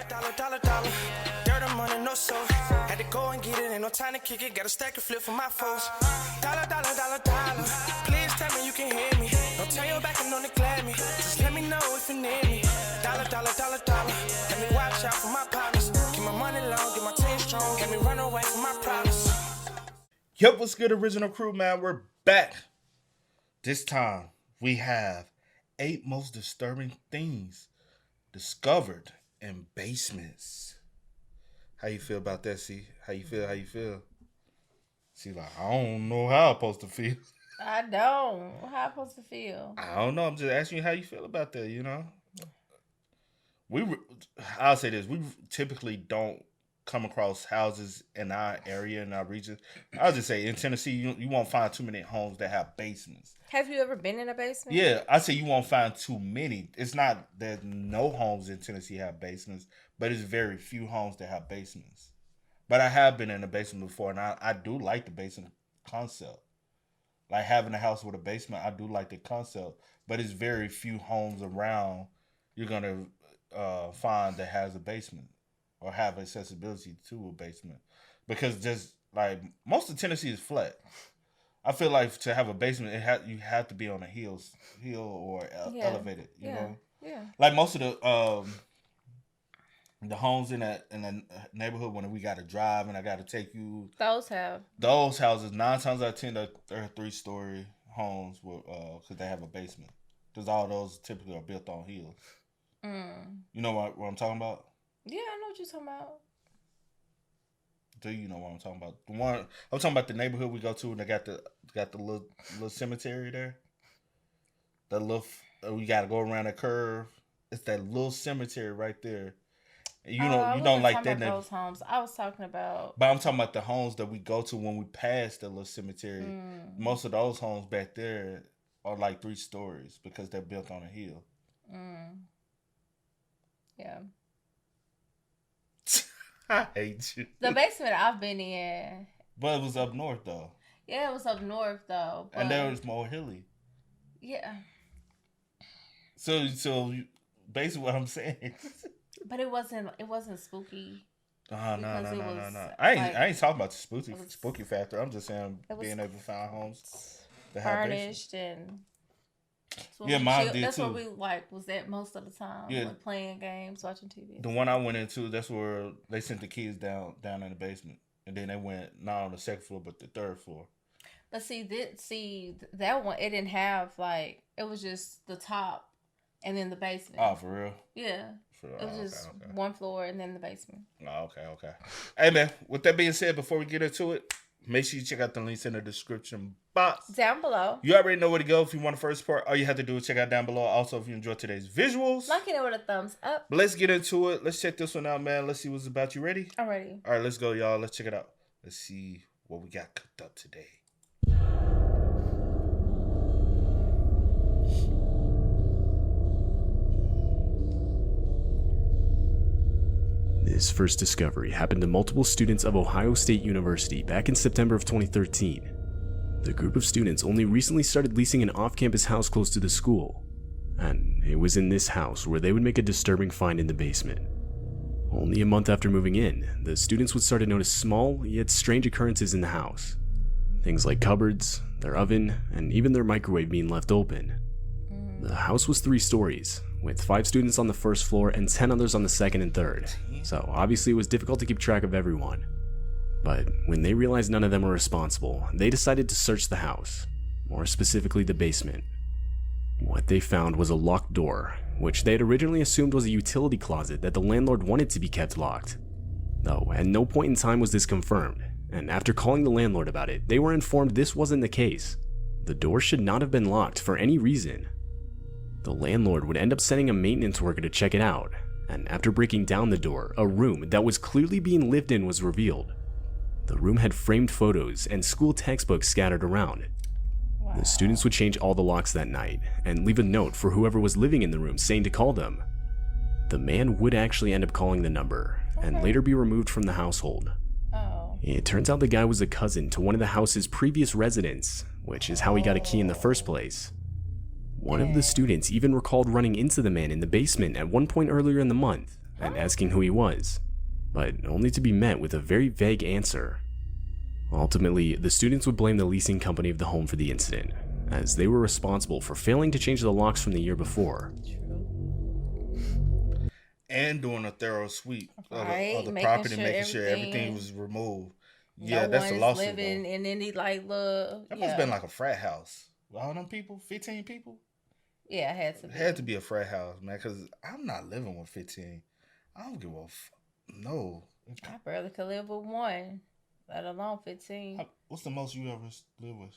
Dollar. Dirt on money, no soul. Had to go and get it, ain't no time to kick it. Got a stack of flip for my foes. Dollar. Please tell me you can hear me. Don't turn your back and don't neglect me. Just let me know if you need me. Dollar. Let me watch out for my partners. Keep my money long, get my team strong. Let me run away from my problems. Yep, what's good, original crew, man? We're back. This time, we have 8 most disturbing things discovered in basements. How you feel about that, C? How you feel? See, like, I don't know how I'm supposed to feel. I don't. How I'm supposed to feel? I don't know. I'm just asking you how you feel about that, you know? I'll say this. We typically don't come across houses in our area, in our region. I'll just say, in Tennessee, you won't find too many homes that have basements. Have you ever been in a basement? Yeah, I say you won't find too many. It's not that no homes in Tennessee have basements, but it's very few homes that have basements. But I have been in a basement before, and I do like the basement concept. Like having a house with a basement, I do like the concept. But it's very few homes around you're going to find that has a basement or have accessibility to a basement. Because just like most of Tennessee is flat. I feel like to have a basement, you have to be on a hill or elevated. You know, like most of the homes in the neighborhood when we got to drive and I got to take you. Those houses 9 times out of 10 they're 3-story homes because they have a basement. Because all those typically are built on hills. You know what I'm talking about? Yeah, I know what you're talking about. Do you know what I'm talking about? I'm talking about the neighborhood we go to, and they got the little cemetery there. The little we got to go around the curve. It's that little cemetery right there. And you don't like that. Those homes. I was talking about. But I'm talking about the homes that we go to when we pass the little cemetery. Most of those homes back there are like 3 stories because they're built on a hill. Yeah. I hate you. The basement I've been in. But it was up north, though. Yeah, it was up north, though. But... And there was more hilly. Yeah. So basically what I'm saying. But it wasn't spooky. No. I ain't talking about the spooky factor. I'm just saying being able to find homes that have furnished and... Yeah, mine did too. That's what we was at most of the time. Yeah. Like playing games, watching TV. The one I went into, that's where they sent the kids down in the basement. And then they went not on the 2nd floor, but the 3rd floor. But that one, it didn't have it was just the top and then the basement. Oh, for real? Yeah. It was just one floor and then the basement. Oh, okay. Hey, man, with that being said, before we get into it, make sure you check out the links in the description box. Down below. You already know where to go if you want the first part. All you have to do is check out down below. Also, if you enjoyed today's visuals. Liking it with a thumbs up. But let's get into it. Let's check this one out, man. Let's see what's about. You ready? I'm ready. All right, let's go, y'all. Let's check it out. Let's see what we got cooked up today. This first discovery happened to multiple students of Ohio State University back in September of 2013. The group of students only recently started leasing an off-campus house close to the school, and it was in this house where they would make a disturbing find in the basement. Only a month after moving in, the students would start to notice small yet strange occurrences in the house. Things like cupboards, their oven, and even their microwave being left open. The house was 3 stories, with 5 students on the 1st floor and 10 others on the 2nd and 3rd, so obviously it was difficult to keep track of everyone. But when they realized none of them were responsible, they decided to search the house, more specifically the basement. What they found was a locked door, which they had originally assumed was a utility closet that the landlord wanted to be kept locked. Though at no point in time was this confirmed, and after calling the landlord about it, they were informed this wasn't the case. The door should not have been locked for any reason. The landlord would end up sending a maintenance worker to check it out, and after breaking down the door, a room that was clearly being lived in was revealed. The room had framed photos and school textbooks scattered around. Wow. The students would change all the locks that night and leave a note for whoever was living in the room saying to call them. The man would actually end up calling the number and later be removed from the household. It turns out the guy was a cousin to one of the house's previous residents, which is how he got a key in the first place. One of the students even recalled running into the man in the basement at one point earlier in the month, and asking who he was, but only to be met with a very vague answer. Ultimately, the students would blame the leasing company of the home for the incident, as they were responsible for failing to change the locks from the year before. And doing a thorough sweep of the Making property, sure making sure everything everything- was removed. No Yeah, that's a one is lawsuit. living Though. in any like little. That must have been like a frat house. All them people, 15 people. Yeah, it had to It be. had to be a frat house, man. Because I'm not living with 15. I don't give a no. I barely could live with one, let alone 15. What's the most you ever live with?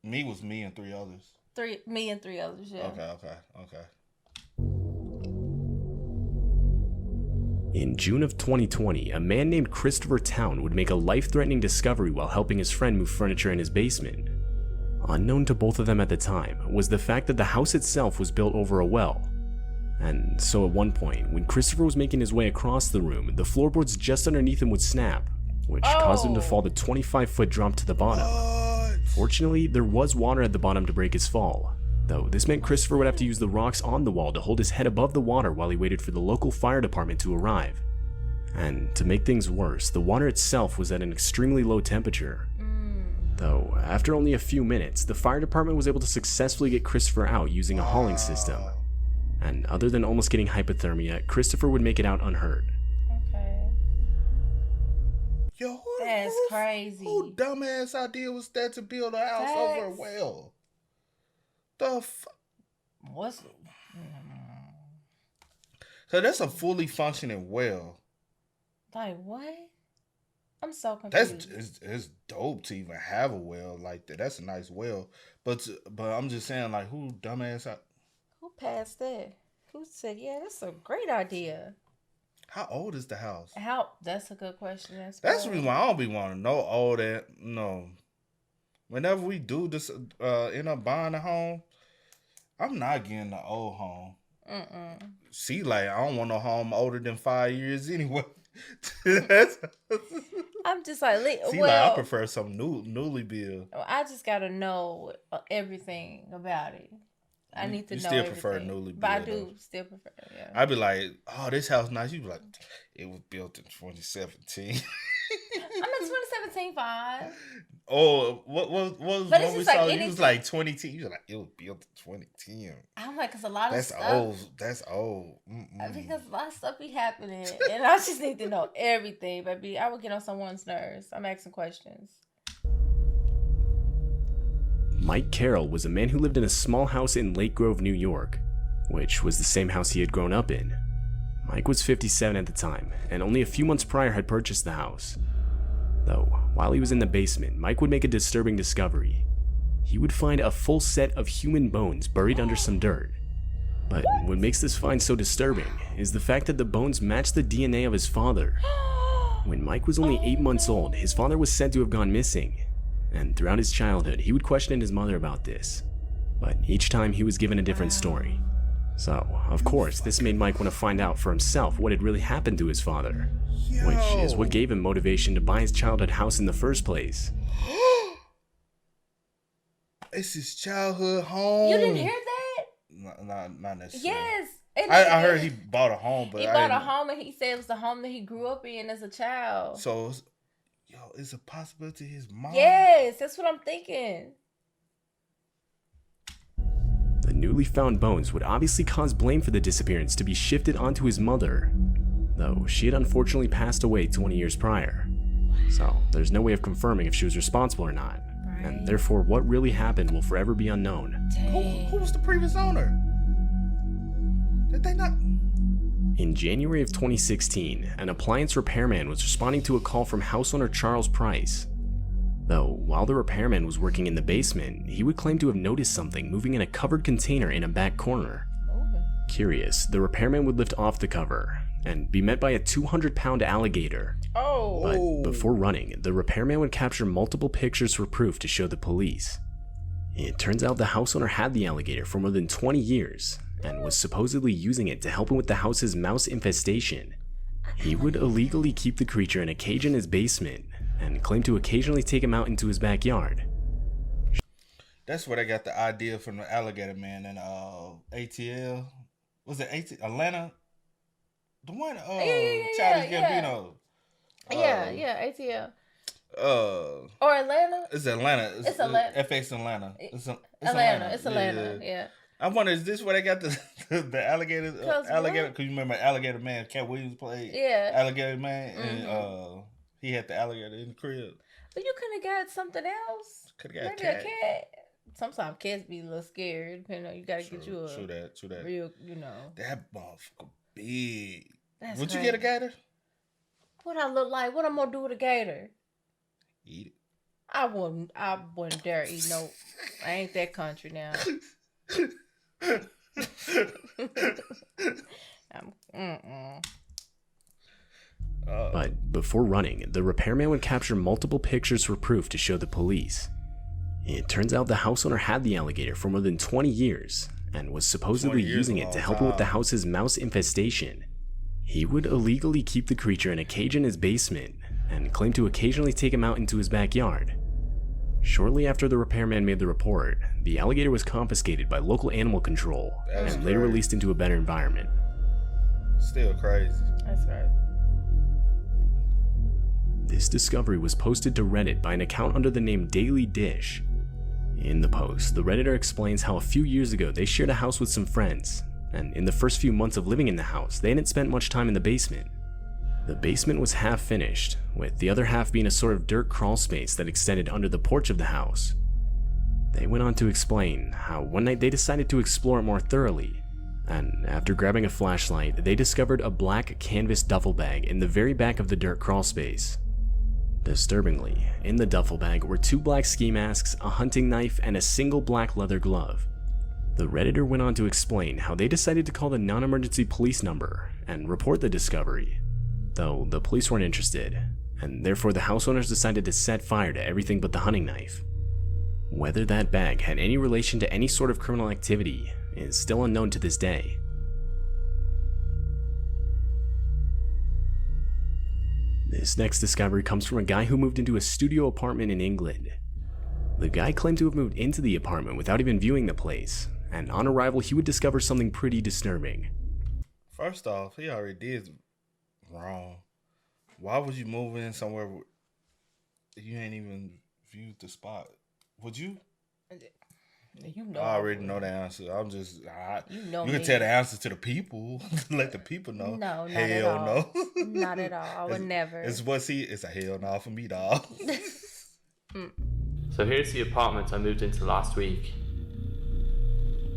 Me was me and 3 others. Me and 3 others. Yeah. Okay. In June of 2020, a man named Christopher Town would make a life-threatening discovery while helping his friend move furniture in his basement. Unknown to both of them at the time was the fact that the house itself was built over a well. And so at one point, when Christopher was making his way across the room, the floorboards just underneath him would snap, which caused him to fall the 25-foot drop to the bottom. Fortunately, there was water at the bottom to break his fall, though this meant Christopher would have to use the rocks on the wall to hold his head above the water while he waited for the local fire department to arrive. And to make things worse, the water itself was at an extremely low temperature. Though, after only a few minutes, the fire department was able to successfully get Christopher out using a hauling system. And other than almost getting hypothermia, Christopher would make it out unhurt. Okay. Yo, That's crazy. Who dumbass idea was that to build a house over a well? What's... So that's a fully functioning well. Like what? I'm so confused. It's dope to even have a well like that. That's a nice well, but I'm just saying, like, who dumbass? Who passed that? Who said, yeah, that's a great idea? How old is the house? That's a good question. That's the reason why I don't be wanting to know all that. No, whenever we do this, end up buying a home, I'm not getting the old home. See, like, I don't want no home older than 5 years anyway. I'm just like, see, like, I prefer some newly built. I just gotta know everything about it. I need to know. You still everything. prefer newly built? But I do still prefer. Yeah. I'd be like, oh, this house nice. You be like, it was built in 2017. I'm in 2017 fine. Oh, what was what we saw? You was like 2010. You was like, it was built in 2010. I'm like, cause a lot of that's stuff. Old. That's old. Because a lot of stuff be happening, and I just need to know everything, baby. I would get on someone's nerves. I'm asking questions. Mike Carroll was a man who lived in a small house in Lake Grove, New York, which was the same house he had grown up in. Mike was 57 at the time, and only a few months prior had purchased the house. Though, while he was in the basement, Mike would make a disturbing discovery. He would find a full set of human bones buried under some dirt. But what makes this find so disturbing is the fact that the bones matched the DNA of his father. When Mike was only 8 months old, his father was said to have gone missing. And throughout his childhood, he would question his mother about this. But each time he was given a different story. So, of course, this made Mike want to find out for himself what had really happened to his father. Which is what gave him motivation to buy his childhood house in the first place. It's his childhood home. You didn't hear that? Not necessarily. Yes. I heard he bought a home, but he bought a home, and he said it was the home that he grew up in as a child. So, it's a possibility his mom. Yes, that's what I'm thinking. The newly found bones would obviously cause blame for the disappearance to be shifted onto his mother, though she had unfortunately passed away 20 years prior. So there's no way of confirming if she was responsible or not, and therefore what really happened will forever be unknown. Who was the previous owner? Did they not? In January of 2016, an appliance repairman was responding to a call from house owner Charles Price. Though, while the repairman was working in the basement, he would claim to have noticed something moving in a covered container in a back corner. Curious, the repairman would lift off the cover and be met by a 200-pound alligator. But before running, the repairman would capture multiple pictures for proof to show the police. It turns out the house owner had the alligator for more than 20 years and was supposedly using it to help him with the house's mouse infestation. He would illegally keep the creature in a cage in his basement and claimed to occasionally take him out into his backyard. That's where they got the idea from the alligator man in ATL. Was it Atlanta? The one, Yeah, Childish yeah. Gambino. Yeah, ATL. Uh, Or Atlanta? it's Atlanta. It's Atlanta. FX Atlanta. It's Atlanta. Atlanta. It's Yeah. Atlanta. Yeah. I wonder, is this where they got the alligator? Cause Alligator? what? Because you remember Alligator Man? Cat Williams played Yeah. Alligator Man, and Mm-hmm. he had the alligator in the crib. But you could have got something else. Could have got Maybe a a cat. cat. Sometimes cats be a little scared. You know, you gotta get you a True that. real, you know. That motherfucker big. That's Would crazy. you get a gator? What I look like? What I'm gonna do with a gator? Eat it. I wouldn't dare eat no. I ain't that country now. Mm-mm. But before running, the repairman would capture multiple pictures for proof to show the police. It turns out the house owner had the alligator for more than 20 years and was supposedly using it to help him with the house's mouse infestation. He would illegally keep the creature in a cage in his basement and claimed to occasionally take him out into his backyard. Shortly after the repairman made the report, the alligator was confiscated by local animal control and later released into a better environment. Still crazy. That's right. This discovery was posted to Reddit by an account under the name Daily Dish. In the post, the Redditor explains how a few years ago they shared a house with some friends, and in the first few months of living in the house, they hadn't spent much time in the basement. The basement was half finished, with the other half being a sort of dirt crawl space that extended under the porch of the house. They went on to explain how one night they decided to explore it more thoroughly, and after grabbing a flashlight, they discovered a black canvas duffel bag in the very back of the dirt crawl space. Disturbingly, in the duffel bag were 2 black ski masks, a hunting knife, and a single black leather glove. The Redditor went on to explain how they decided to call the non-emergency police number and report the discovery, though the police weren't interested, and therefore the house owners decided to set fire to everything but the hunting knife. Whether that bag had any relation to any sort of criminal activity is still unknown to this day. This next discovery comes from a guy who moved into a studio apartment in England. The guy claimed to have moved into the apartment without even viewing the place, and on arrival he would discover something pretty disturbing. First off, he already did wrong. Why would you move in somewhere where you ain't even viewed the spot? Would you? You know. I already know the answer. I'm just, you know you can tell the answer to the people. Let the people know. No, not hell at all. No. Not at all. I would never. It's a hell no for me, dog. So here's the apartment I moved into last week.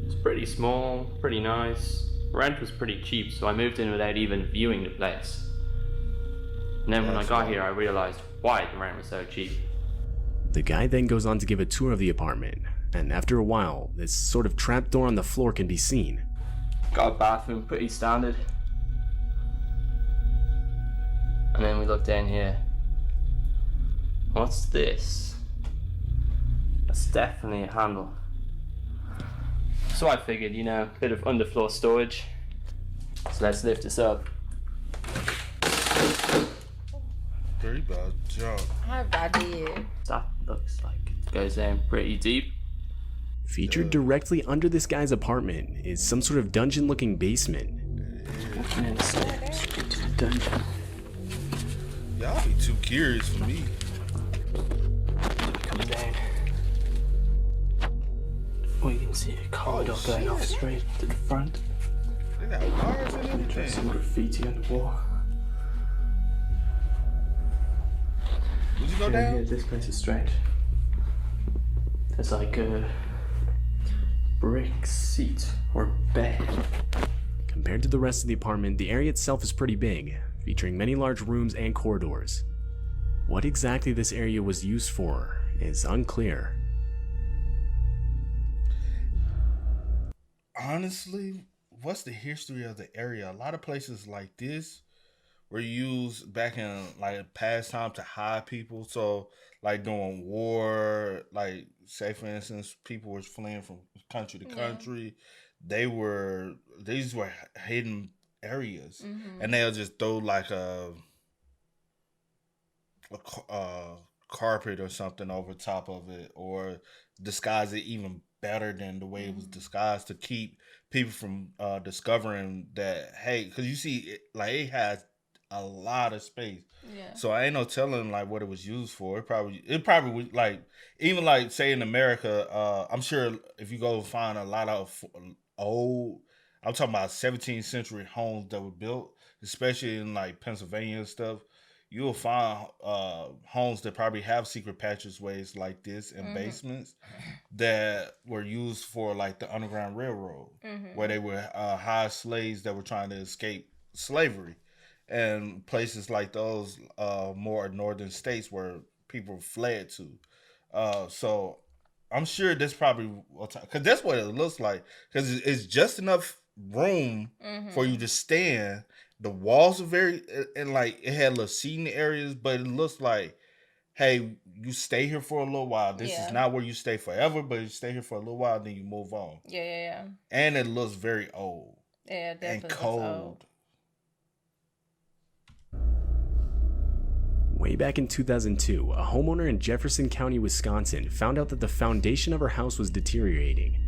It's pretty small, pretty nice. Rent was pretty cheap, so I moved in without even viewing the place. And then when I got here, I realized why the rent was so cheap. The guy then goes on to give a tour of the apartment, and after a while, this sort of trapdoor on the floor can be seen. Got a bathroom, pretty standard. And then we look down here. What's this? That's definitely a handle. So I figured, a bit of underfloor storage. So let's lift this up. Very bad job. I did. That looks like it goes down pretty deep. Featured directly under this guy's apartment is some sort of dungeon-looking basement. Walking in the stairs straight to the dungeon. Y'all be too curious for me. Come down. We can see a corridor going off straight to the front. They got bars and There's some everything. graffiti on the wall. Would you go Yeah, down? this place is strange. There's like a brick seat or bed. Compared to the rest of the apartment, the area itself is pretty big, featuring many large rooms and corridors. What exactly this area was used for is unclear. Honestly, what's the history of the area? A lot of places like this were used back in like past time to hide people. So like during war, like say for instance, people were fleeing from country to country. These were hidden areas, and they'll just throw like a carpet or something over top of it, or disguise it even better than the way it was disguised to keep people from discovering that, hey, because you see, it has a lot of space. Yeah. So I ain't no telling like what it was used for. It probably would, like, even like say in America, I'm sure if you go find a lot of old, I'm talking about 17th century homes that were built, especially in like Pennsylvania and stuff, you'll find homes that probably have secret passageways like this and basements that were used for like the Underground Railroad, where they were hire slaves that were trying to escape slavery, and places like those more northern states where people fled to. So I'm sure this probably, because that's what it looks like, because it's just enough room for you to stand. The walls are very, and like it had little seating areas, but it looks like, hey, you stay here for a little while. This is not where you stay forever, but you stay here for a little while, then you move on. Yeah. And it looks very old. Yeah, definitely and cold. Old. Way back in 2002, a homeowner in Jefferson County, Wisconsin found out that the foundation of her house was deteriorating.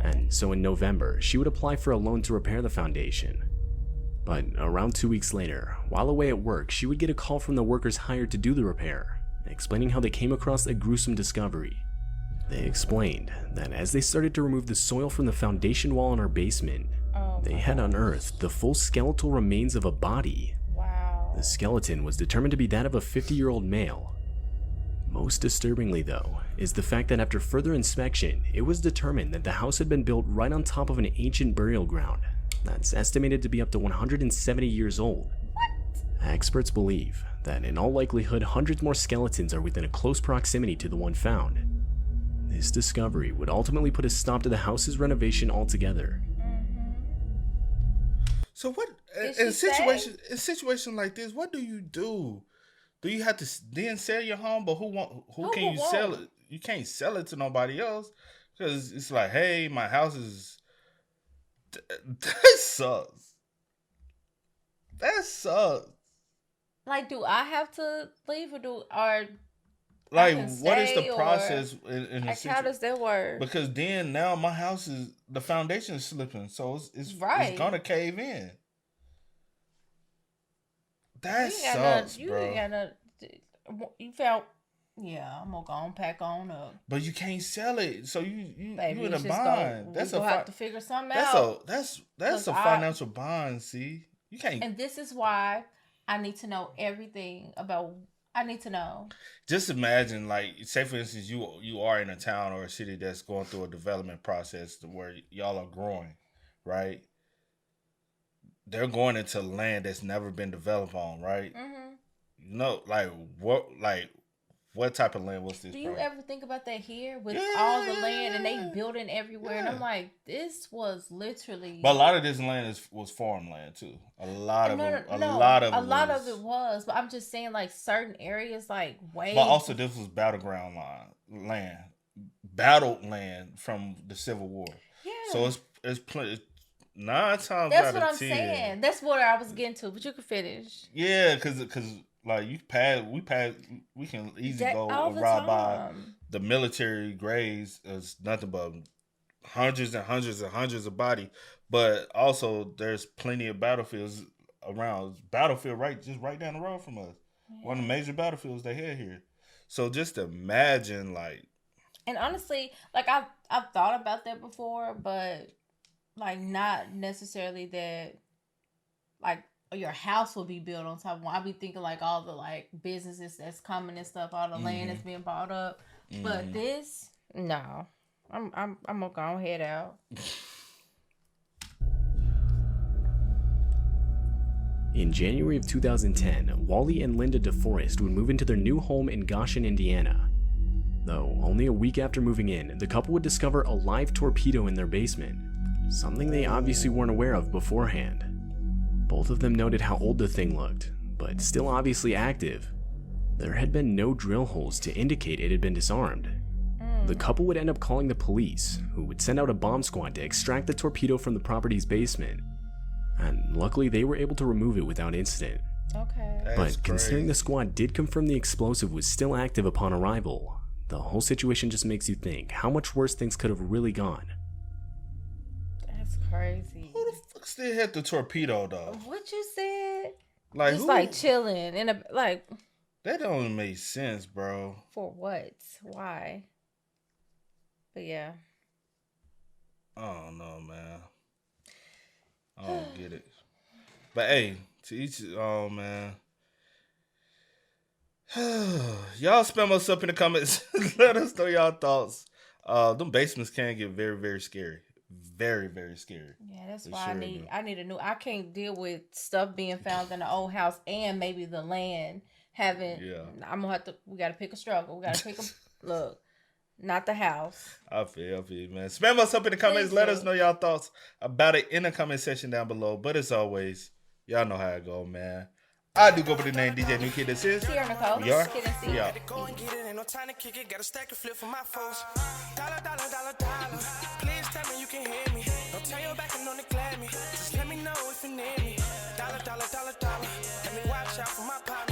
And so in November, she would apply for a loan to repair the foundation. But around 2 weeks later, while away at work, she would get a call from the workers hired to do the repair, explaining how they came across a gruesome discovery. They explained that as they started to remove the soil from the foundation wall in her basement, they had unearthed the full skeletal remains of a body. Wow. The skeleton was determined to be that of a 50-year-old male. Most disturbingly, though, is the fact that after further inspection, it was determined that the house had been built right on top of an ancient burial ground that's estimated to be up to 170 years old. What? Experts believe that in all likelihood, hundreds more skeletons are within a close proximity to the one found. This discovery would ultimately put a stop to the house's renovation altogether. So what, in a situation like this, what do you do? Do you have to then sell your home? But who can you sell it? You can't sell it to nobody else, because it's like, hey, my house is. That sucks. That sucks. Like, do I have to leave or like, what is the process in like, how does that work? Because then now my house is, the foundation is slipping, so it's gonna cave in. That sucks, bro. You felt, yeah, I'm gonna go and pack on up. But you can't sell it, so you in a bond. That's have to figure something out. That's a financial bond. See, you can't. And this is why I need to know everything about. I need to know. Just imagine, like, say for instance, you are in a town or a city that's going through a development process where y'all are growing, right? They're going into land that's never been developed on, right? You know, what type of land was this? Do you ever think about that here with all the land and they building everywhere? And I'm like, this was literally. But a lot of this land was farmland too. A lot of it was. But I'm just saying, like, certain areas, like, way. But also, this was battleground land, battled land from the Civil War. Yeah. So it's plenty. 9 times out of 10. That's what I'm saying. That's what I was getting to. But you can finish. Yeah, because like we can easily go and ride by the military graves as nothing but hundreds and hundreds and hundreds of bodies. But also there's plenty of battlefields around. Battlefield right down the road from us. Yeah. One of the major battlefields they had here. So just imagine, like. And honestly, like, I've thought about that before, but like, not necessarily that, like, your house will be built on top of one. I'll be thinking, like, all the, like, businesses that's coming and stuff, all the land that's being bought up. But this, no. I'm gonna go and head out. In January of 2010, Wally and Linda DeForest would move into their new home in Goshen, Indiana. Though, only a week after moving in, the couple would discover a live torpedo in their basement, something they obviously weren't aware of beforehand. Both of them noted how old the thing looked, but still obviously active. There had been no drill holes to indicate it had been disarmed. The couple would end up calling the police, who would send out a bomb squad to extract the torpedo from the property's basement. And luckily they were able to remove it without incident. Okay. But considering the squad did confirm the explosive was still active upon arrival, the whole situation just makes you think how much worse things could have really gone. That's crazy. Who the fuck still hit the torpedo though? What you said? Like Just who? like chilling in a like. That don't make sense, bro. For what? Why? But yeah. I don't know, man. I don't get it. But hey, to each his own, man. Y'all spam us up in the comments. Let us know y'all thoughts. Them basements can get very, very scary. Very, very scary. Yeah, that's why I need a new. I can't deal with stuff being found in the old house and maybe the land having. Yeah. I'm gonna have to. We gotta pick a struggle. We gotta pick a look. Not the house. I feel, man. Spam us up in the comments. Please Let do. us know y'all thoughts about it in the comment section down below. But as always, y'all know how it go, man. I do go by the name DJ New Kid. This is Here, Nicole. We are. Kid and C. We are. Go and get it, ain't no time to kick it. Got a stack and flip for my foes. Dollar, dollar, dollar, dollar. Please tell me you can hear me. Don't turn your back and don't neglect me. Just let me know if you need me. Dollar, dollar, dollar, dollar. Let me watch out for my power.